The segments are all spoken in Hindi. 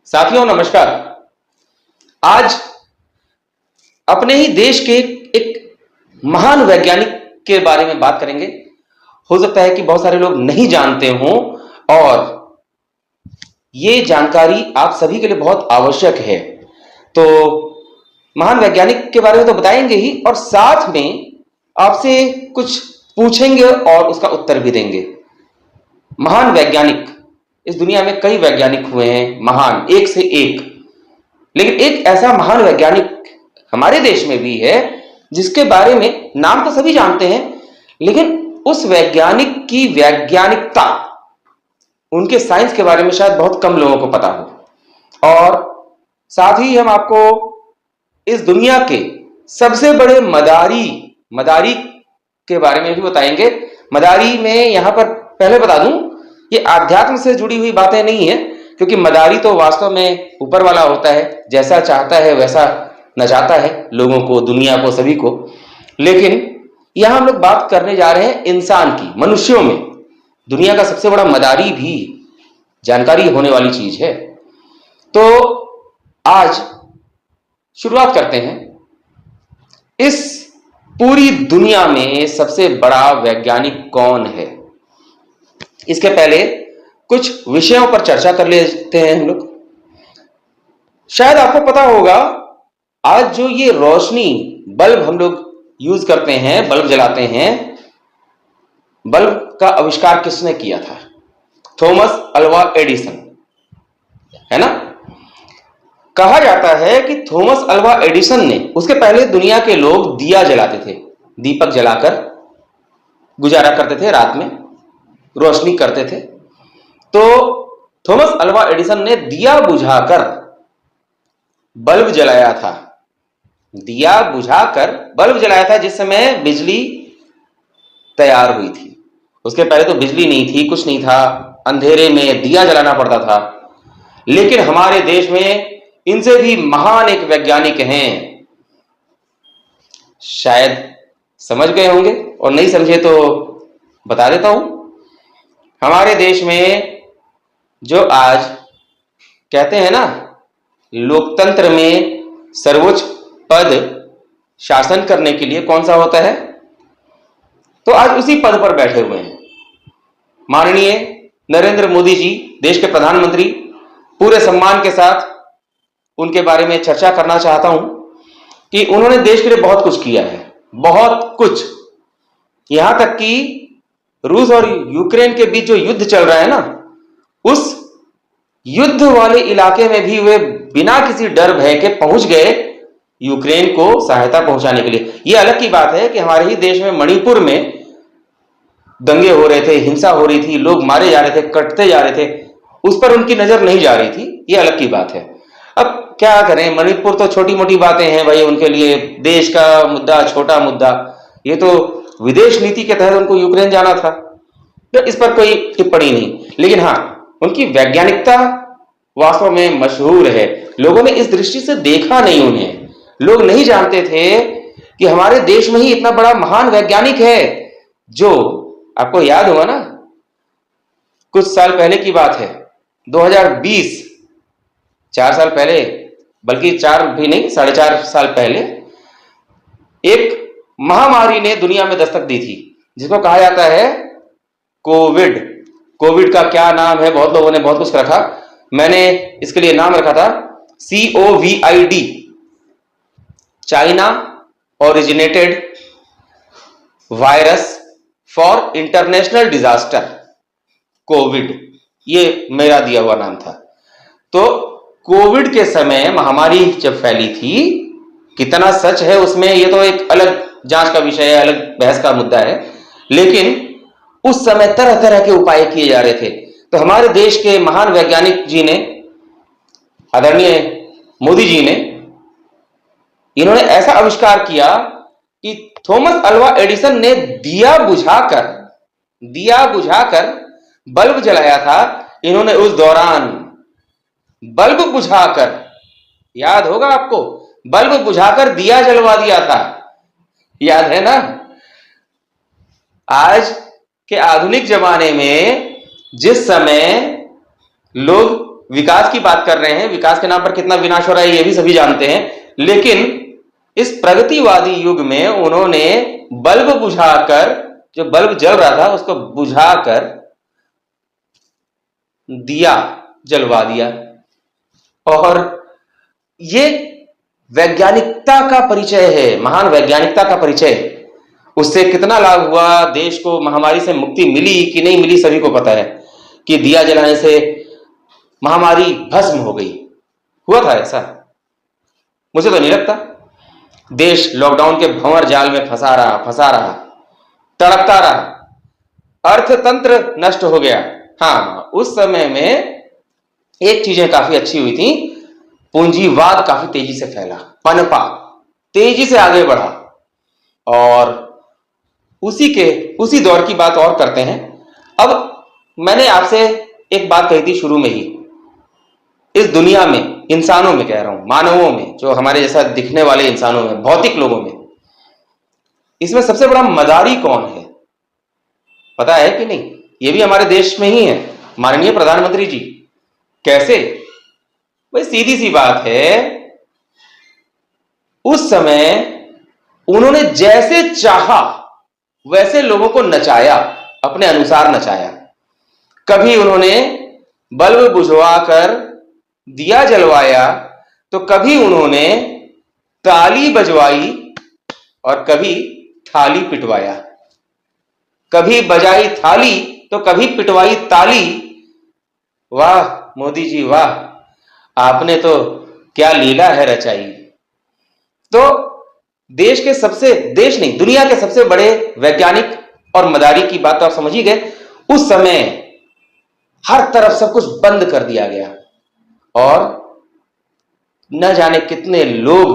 साथियों नमस्कार। आज अपने ही देश के एक महान वैज्ञानिक के बारे में बात करेंगे। हो सकता है कि बहुत सारे लोग नहीं जानते हों और ये जानकारी आप सभी के लिए बहुत आवश्यक है। तो महान वैज्ञानिक के बारे में तो बताएंगे ही और साथ में आपसे कुछ पूछेंगे और उसका उत्तर भी देंगे। महान वैज्ञानिक, इस दुनिया में कई वैज्ञानिक हुए हैं, महान, एक से एक। लेकिन एक ऐसा महान वैज्ञानिक हमारे देश में भी है जिसके बारे में नाम तो सभी जानते हैं, लेकिन उस वैज्ञानिक की वैज्ञानिकता, उनके साइंस के बारे में शायद बहुत कम लोगों को पता हो। और साथ ही हम आपको इस दुनिया के सबसे बड़े मदारी के बारे में भी बताएंगे। मदारी में यहां पर पहले बता दूं, ये आध्यात्म से जुड़ी हुई बातें नहीं है, क्योंकि मदारी तो वास्तव में ऊपर वाला होता है, जैसा चाहता है वैसा नचाता है लोगों को, दुनिया को, सभी को। लेकिन यहां हम लोग बात करने जा रहे हैं इंसान की, मनुष्यों में। दुनिया का सबसे बड़ा मदारी भी जानकारी होने वाली चीज है। तो आज शुरुआत करते हैं। इस पूरी दुनिया में सबसे बड़ा वैज्ञानिक कौन है, इसके पहले कुछ विषयों पर चर्चा कर लेते हैं हम लोग। शायद आपको पता होगा, आज जो ये रोशनी बल्ब हम लोग यूज करते हैं, बल्ब जलाते हैं, बल्ब का आविष्कार किसने किया था? थॉमस अल्वा एडिसन, है ना। कहा जाता है कि थॉमस अल्वा एडिसन ने, उसके पहले दुनिया के लोग दिया जलाते थे, दीपक जलाकर गुजारा करते थे, रात में रोशनी करते थे। तो थॉमस अल्वा एडिसन ने दिया बुझाकर बल्ब जलाया था। दिया बुझाकर बल्ब जलाया था जिस समय बिजली तैयार हुई थी। उसके पहले तो बिजली नहीं थी, कुछ नहीं था, अंधेरे में दिया जलाना पड़ता था। लेकिन हमारे देश में इनसे भी महान एक वैज्ञानिक हैं, शायद समझ गए होंगे, और नहीं समझे तो बता देता हूं। हमारे देश में जो आज कहते हैं ना, लोकतंत्र में सर्वोच्च पद शासन करने के लिए कौन सा होता है, तो आज उसी पद पर बैठे हुए हैं माननीय नरेंद्र मोदी जी, देश के प्रधानमंत्री। पूरे सम्मान के साथ उनके बारे में चर्चा करना चाहता हूं कि उन्होंने देश के लिए बहुत कुछ किया है, बहुत कुछ। यहां तक कि रूस और यूक्रेन के बीच जो युद्ध चल रहा है ना, उस युद्ध वाले इलाके में भी वे बिना किसी डर भय के पहुंच गए यूक्रेन को सहायता पहुंचाने के लिए। यह अलग की बात है कि हमारे ही देश में मणिपुर में दंगे हो रहे थे, हिंसा हो रही थी, लोग मारे जा रहे थे, कटते जा रहे थे, उस पर उनकी नजर नहीं जा रही थी, यह अलग की बात है। अब क्या करें, मणिपुर तो छोटी मोटी बातें हैं भाई, उनके लिए देश का मुद्दा छोटा मुद्दा। ये तो विदेश नीति के तहत उनको यूक्रेन जाना था, तो इस पर कोई टिप्पणी नहीं। लेकिन हाँ, उनकी वैज्ञानिकता वास्तव में मशहूर है। लोगों ने इस दृष्टि से देखा नहीं उन्हें। लोग नहीं जानते थे कि हमारे देश में ही इतना बड़ा महान वैज्ञानिक है। जो आपको याद होगा ना, कुछ साल पहले की बात है, 2020, 4 साल पहले, बल्कि 4 भी नहीं, 4.5 साल पहले, एक महामारी ने दुनिया में दस्तक दी थी, जिसको कहा जाता है कोविड। कोविड का क्या नाम है, बहुत लोगों ने बहुत कुछ रखा, मैंने इसके लिए नाम रखा था COVID, China originated virus for international disaster, Covid, ये मेरा दिया हुआ नाम था। तो कोविड के समय महामारी जब फैली थी, कितना सच है उसमें, ये तो एक अलग जांच का विषय है, अलग बहस का मुद्दा है। लेकिन उस समय तरह तरह के उपाय किए जा रहे थे। तो हमारे देश के महान वैज्ञानिक जी ने, आदरणीय मोदी जी ने, इन्होंने ऐसा आविष्कार किया कि थॉमस अल्वा एडिसन ने दिया बुझाकर बल्ब जलाया था। इन्होंने उस दौरान बल्ब बुझाकर, याद होगा आपको, बल्ब बुझाकर दिया जलवा दिया था, याद है ना। आज के आधुनिक जमाने में जिस समय लोग विकास की बात कर रहे हैं, विकास के नाम पर कितना विनाश हो रहा है ये भी सभी जानते हैं, लेकिन इस प्रगतिवादी युग में उन्होंने बल्ब बुझाकर, जो बल्ब जल रहा था उसको बुझाकर दिया जलवा दिया। और ये वैज्ञानिकता का परिचय है, महान वैज्ञानिकता का परिचय। उससे कितना लाभ हुआ, देश को महामारी से मुक्ति मिली कि नहीं मिली सभी को पता है कि दिया जलाने से महामारी भस्म हो गई। हुआ था ऐसा? मुझे तो नहीं लगता। देश लॉकडाउन के भंवर जाल में फंसा रहा, तड़पता रहा, अर्थतंत्र नष्ट हो गया। हाँ, उस समय में एक चीजें काफी अच्छी हुई थी, पूंजीवाद काफी तेजी से फैला, पनपा, तेजी से आगे बढ़ा। और उसी दौर की बात और करते हैं। अब मैंने आपसे एक बात कही थी शुरू में ही, इस दुनिया में, इंसानों में कह रहा हूं, मानवों में, जो हमारे जैसा दिखने वाले इंसानों में, भौतिक लोगों में, इसमें सबसे बड़ा मदारी कौन है पता है कि नहीं? ये भी हमारे देश में ही है, माननीय प्रधानमंत्री जी। कैसे? भाई सीधी सी बात है, उस समय उन्होंने जैसे चाहा वैसे लोगों को नचाया, अपने अनुसार नचाया। कभी उन्होंने बल्ब बुझवाकर दिया जलवाया, तो कभी उन्होंने ताली बजवाई और कभी थाली पिटवाया। कभी बजाई थाली तो कभी पिटवाई ताली। वाह मोदी जी वाह, आपने तो क्या लीला है रचाई। तो देश नहीं, दुनिया के सबसे बड़े वैज्ञानिक और मदारी की बात तो आप समझ ही गए। उस समय हर तरफ सब कुछ बंद कर दिया गया और न जाने कितने लोग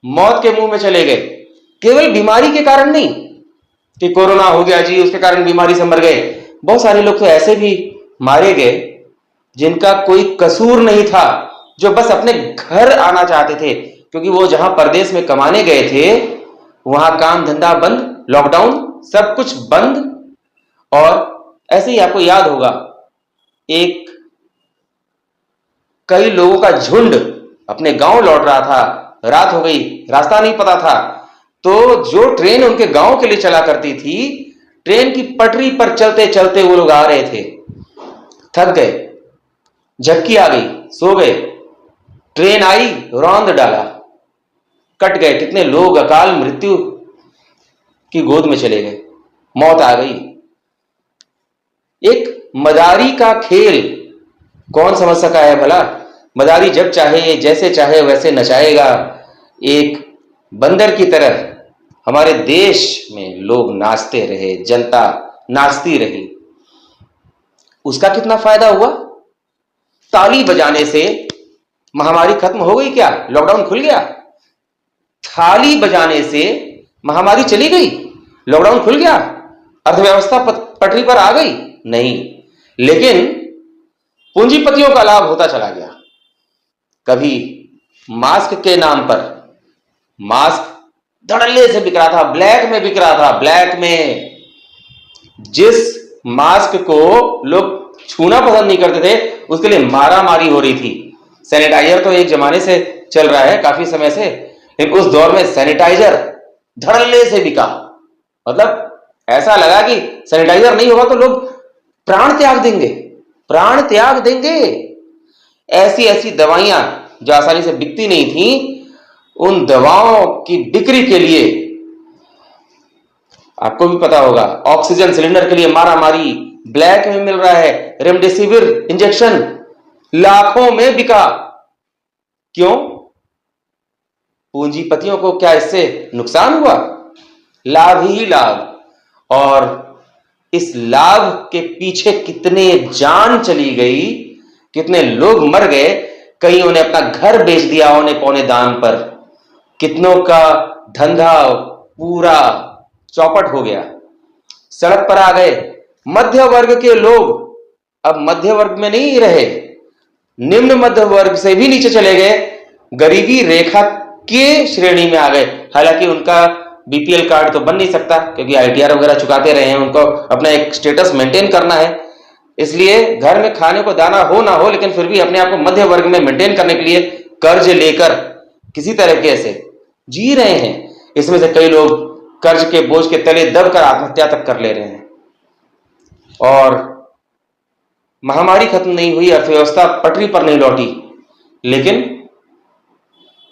मौत के मुंह में चले गए, केवल बीमारी के कारण नहीं कि कोरोना हो गया जी उसके कारण बीमारी से मर गए। बहुत सारे लोग तो ऐसे भी मारे गए जिनका कोई कसूर नहीं था, जो बस अपने घर आना चाहते थे, क्योंकि वो जहां परदेश में कमाने गए थे वहां काम धंधा बंद, लॉकडाउन, सब कुछ बंद। और ऐसे ही आपको याद होगा, कई लोगों का झुंड अपने गांव लौट रहा था, रात हो गई, रास्ता नहीं पता था, तो जो ट्रेन उनके गांव के लिए चला करती थी, ट्रेन की पटरी पर चलते चलते वो लोग आ रहे थे, थक गए, झपकी आ गई, सो गए, ट्रेन आई, रौंद डाला, कट गए। कितने लोग अकाल मृत्यु की गोद में चले गए, मौत आ गई। एक मदारी का खेल कौन समझ सका है भला? मदारी जब चाहे जैसे चाहे वैसे नचाएगा। एक बंदर की तरह हमारे देश में लोग नाचते रहे, जनता नाचती रही। उसका कितना फायदा हुआ? ताली बजाने से महामारी खत्म हो गई क्या? लॉकडाउन खुल गया? थाली बजाने से महामारी चली गई? लॉकडाउन खुल गया? अर्थव्यवस्था पटरी पर आ गई? नहीं, लेकिन पूंजीपतियों का लाभ होता चला गया। कभी मास्क के नाम पर, मास्क धड़ल्ले से बिक रहा था, ब्लैक में बिक रहा था, ब्लैक में। जिस मास्क को लोग छूना पसंद नहीं करते थे उसके लिए मारा मारी हो रही थी। सैनिटाइजर तो एक जमाने से चल रहा है, काफी समय से, लेकिन उस दौर में सैनिटाइजर धड़ल्ले से बिका। मतलब ऐसा लगा कि सैनिटाइजर नहीं होगा तो लोग प्राण त्याग देंगे, प्राण त्याग देंगे। ऐसी ऐसी दवाइयां जो आसानी से बिकती नहीं थी, उन दवाओं की बिक्री के लिए, आपको भी पता होगा, ऑक्सीजन सिलेंडर के लिए मारा मारी, ब्लैक में मिल रहा है। रेमडेसिविर इंजेक्शन लाखों में बिका। क्यों? पूंजीपतियों को क्या इससे नुकसान हुआ? लाभ ही लाभ। और इस लाभ के पीछे कितने जान चली गई, कितने लोग मर गए। कईयों ने अपना घर बेच दिया औने पौने दाम पर, कितनों का धंधा पूरा चौपट हो गया, सड़क पर आ गए। मध्य वर्ग के लोग अब मध्य वर्ग में नहीं रहे, निम्न मध्य वर्ग से भी नीचे चले गए, गरीबी रेखा के श्रेणी में आ गए। हालांकि उनका बीपीएल कार्ड तो बन नहीं सकता क्योंकि आईटीआर वगैरह चुकाते रहे हैं, उनको अपना एक स्टेटस मेंटेन करना है। इसलिए घर में खाने को दाना हो ना हो, लेकिन फिर भी अपने आप को मध्य वर्ग में मेंटेन करने के लिए कर्ज लेकर किसी तरीके से जी रहे हैं। इसमें से कई लोग कर्ज के बोझ के तले दबकर आत्महत्या तक कर ले रहे हैं। और महामारी खत्म नहीं हुई, अर्थव्यवस्था पटरी पर नहीं लौटी, लेकिन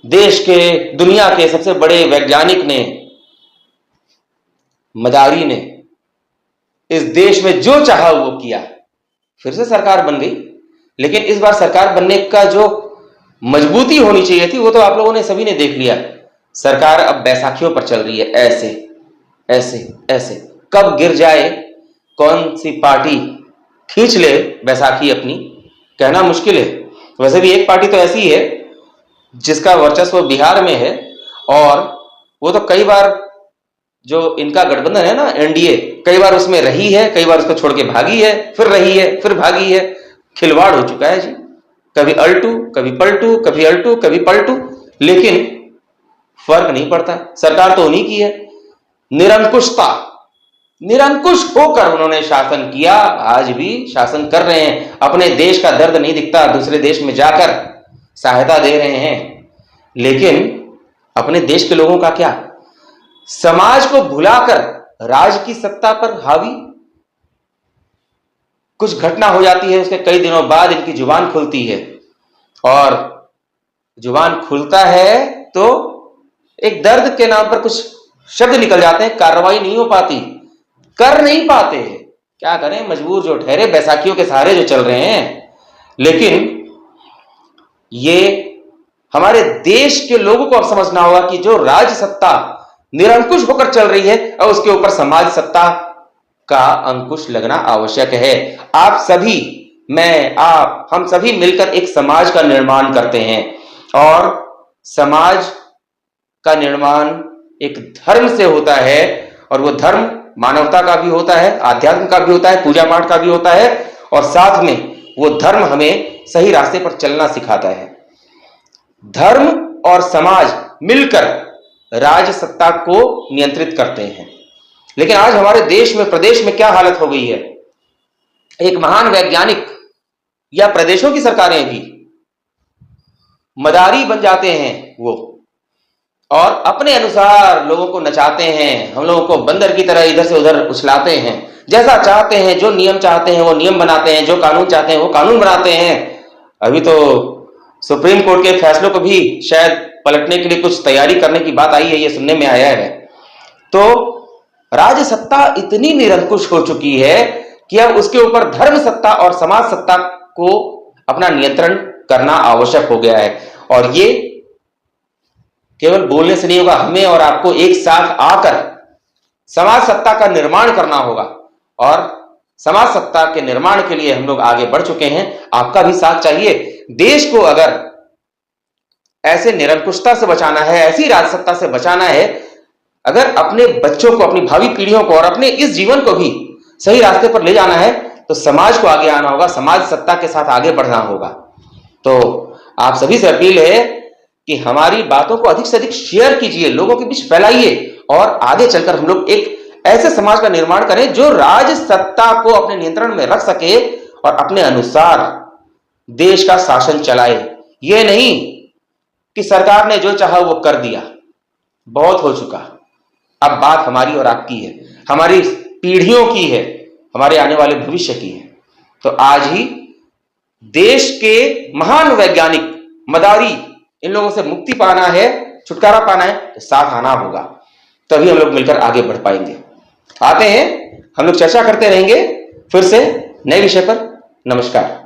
देश के, दुनिया के सबसे बड़े वैज्ञानिक ने, मदारी ने इस देश में जो चाहा वो किया। फिर से सरकार बन गई, लेकिन इस बार सरकार बनने का जो मजबूती होनी चाहिए थी वो तो आप लोगों ने सभी ने देख लिया। सरकार अब बैसाखियों पर चल रही है, ऐसे ऐसे ऐसे। कब गिर जाए, कौन सी पार्टी खींच ले बैसाखी अपनी, कहना मुश्किल है। वैसे भी एक पार्टी तो ऐसी है जिसका वर्चस्व बिहार में है, और वो तो कई बार, जो इनका गठबंधन है ना एनडीए, कई बार उसमें रही है, कई बार उसको छोड़ के भागी है, फिर रही है, फिर भागी है। खिलवाड़ हो चुका है जी, कभी अल्टू कभी पलटू, कभी अल्टू कभी पलटू, लेकिन फर्क नहीं पड़ता। सरकार तो उन्हीं की है। निरंकुशता, निरंकुश होकर उन्होंने शासन किया, आज भी शासन कर रहे हैं। अपने देश का दर्द नहीं दिखता, दूसरे देश में जाकर सहायता दे रहे हैं, लेकिन अपने देश के लोगों का क्या? समाज को भुलाकर राज की सत्ता पर हावी। कुछ घटना हो जाती है, उसके कई दिनों बाद इनकी जुबान खुलती है, और जुबान खुलता है तो एक दर्द के नाम पर कुछ शब्द निकल जाते हैं, कार्रवाई नहीं हो पाती, कर नहीं पाते हैं। क्या करें, मजबूर जो ठहरे, बैसाखियों के सहारे जो चल रहे हैं। लेकिन ये हमारे देश के लोगों को अब समझना होगा कि जो राज सत्ता निरंकुश होकर चल रही है, और उसके ऊपर समाज सत्ता का अंकुश लगना आवश्यक है। आप सभी, मैं, आप, हम सभी मिलकर एक समाज का निर्माण करते हैं, और समाज का निर्माण एक धर्म से होता है, और वो धर्म मानवता का भी होता है, आध्यात्म का भी होता है, पूजा पाठ का भी होता है, और साथ में वो धर्म हमें सही रास्ते पर चलना सिखाता है। धर्म और समाज मिलकर राज सत्ता को नियंत्रित करते हैं। लेकिन आज हमारे देश में, प्रदेश में क्या हालत हो गई है? एक महान वैज्ञानिक या प्रदेशों की सरकारें भी मदारी बन जाते हैं वो, और अपने अनुसार लोगों को नचाते हैं, हम लोगों को बंदर की तरह इधर से उधर उछलाते हैं। जैसा चाहते हैं, जो नियम चाहते हैं वो नियम बनाते हैं, जो कानून चाहते हैं वो कानून बनाते हैं। अभी तो सुप्रीम कोर्ट के फैसलों को भी शायद पलटने के लिए कुछ तैयारी करने की बात आई है, ये सुनने में आया है। तो राज सत्ता इतनी निरंकुश हो चुकी है कि अब उसके ऊपर धर्म सत्ता और समाज सत्ता को अपना नियंत्रण करना आवश्यक हो गया है। और ये केवल बोलने से नहीं होगा, हमें और आपको एक साथ आकर समाज सत्ता का निर्माण करना होगा, और समाज सत्ता के निर्माण के लिए हम लोग आगे बढ़ चुके हैं। आपका भी साथ चाहिए। देश को अगर ऐसे निरंकुशता से बचाना है, ऐसी राजसत्ता से बचाना है, अगर अपने बच्चों को, अपनी भावी पीढ़ियों को और अपने इस जीवन को भी सही रास्ते पर ले जाना है, तो समाज को आगे आना होगा, समाज सत्ता के साथ आगे बढ़ना होगा। तो आप सभी से अपील है कि हमारी बातों को अधिक से अधिक शेयर कीजिए, लोगों के बीच फैलाइए, और आगे चलकर हम लोग एक ऐसे समाज का निर्माण करें जो राज सत्ता को अपने नियंत्रण में रख सके और अपने अनुसार देश का शासन चलाए। यह नहीं कि सरकार ने जो चाहा वो कर दिया, बहुत हो चुका। अब बात हमारी और आपकी है, हमारी पीढ़ियों की है, हमारे आने वाले भविष्य की है। तो आज ही देश के महान वैज्ञानिक, मदारी, इन लोगों से मुक्ति पाना है, छुटकारा पाना है, तो साथ आना होगा, तभी हम लोग मिलकर आगे बढ़ पाएंगे। आते हैं, हम लोग चर्चा करते रहेंगे फिर से नए विषय पर। नमस्कार।